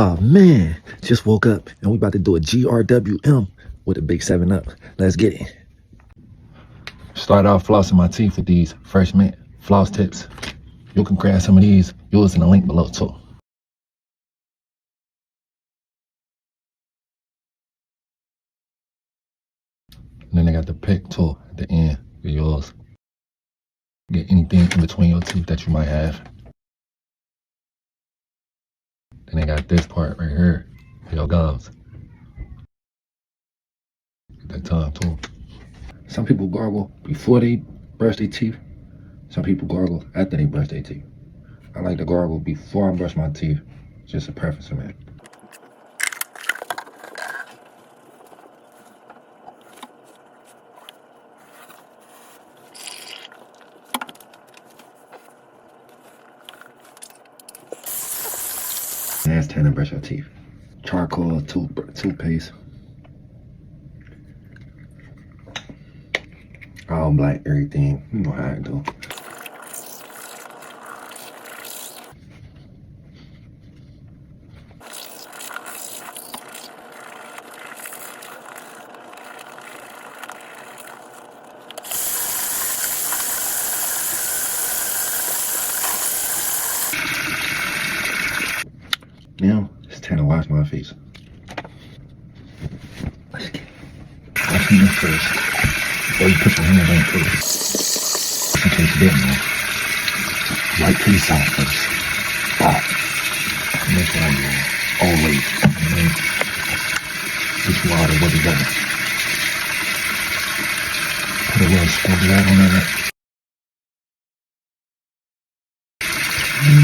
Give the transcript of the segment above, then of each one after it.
Oh man, just woke up and we about to do a GRWM with a big 7-Up. Let's get it. Start off flossing my teeth with these Fresh Mint floss tips. You can grab some of these, yours in the link below too. And then they got the pick tool at the end for yours. Get anything in between your teeth that you might have. Then they got this part right here for your gums. Get that tongue too. Some people gargle before they brush their teeth. Some people gargle after they brush their teeth. I like to gargle before I brush my teeth. Just a preference of mine. Now it's time to brush your teeth. Charcoal toothpaste. All black, everything. You know how I do. Now it's time to wash my face. Let's get it. Wash me first. Before you put your hands on first. In case you didn't know. Wipe face off first. Wow. And that's what I'm doing. Always. This water will be done. Put a little squirt right on that.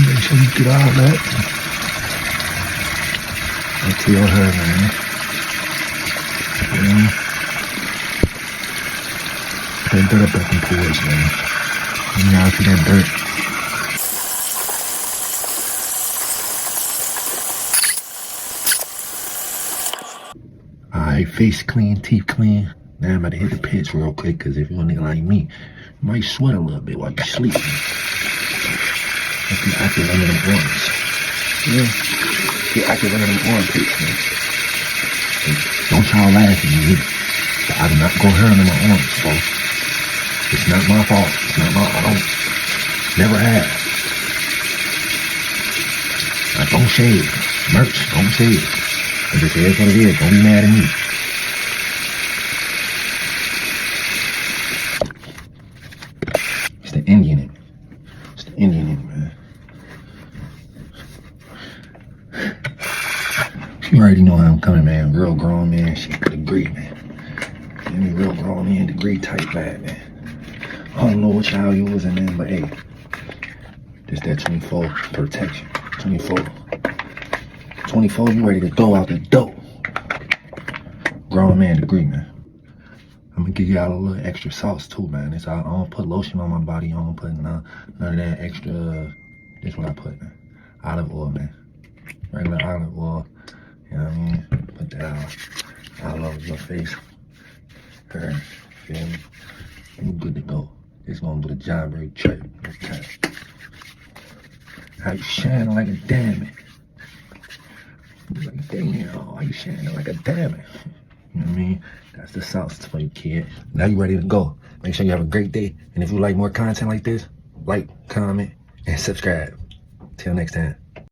Make sure you get all that. That's your hair, man. Yeah. That dirt up back in pores, man. You know, see that dirt. Alright, face clean, teeth clean. Now I'm about to hit the pitch real quick, because if you're a nigga like me, you might sweat a little bit while you sleep. Let's be active under them arms. Yeah. Get active under them arm pits, man. Don't y'all laugh at me either. But I do not go hair under my arms, so it's not my fault. It's not my fault. Never have. I don't shave. Merch, don't shave. It just is what it is. Don't be mad at me. It's the Indian in me. It's the Indian in me, man. You already know how I'm coming, man. Real grown man, shit, degree, man. Give me real grown man, degree type vibe, man. I don't know what y'all using, man, but hey, this that 24 protection. 24, you ready to go out the door. Grown man degree, man. I'm gonna give y'all a little extra sauce too, man. I don't put lotion on my body. I don't put none of that extra. This what I put, man. Olive oil, man. Regular olive oil. You know what I mean? Put that all over your face. Her, feel me? You good to go. It's gonna do the job very trip. Okay. How you shining like a diamond? Like, damn, how you shining like a diamond? You know what I mean? That's the sauce for you, kid. Now you ready to go. Make sure you have a great day. And if you like more content like this, like, comment, and subscribe. Till next time.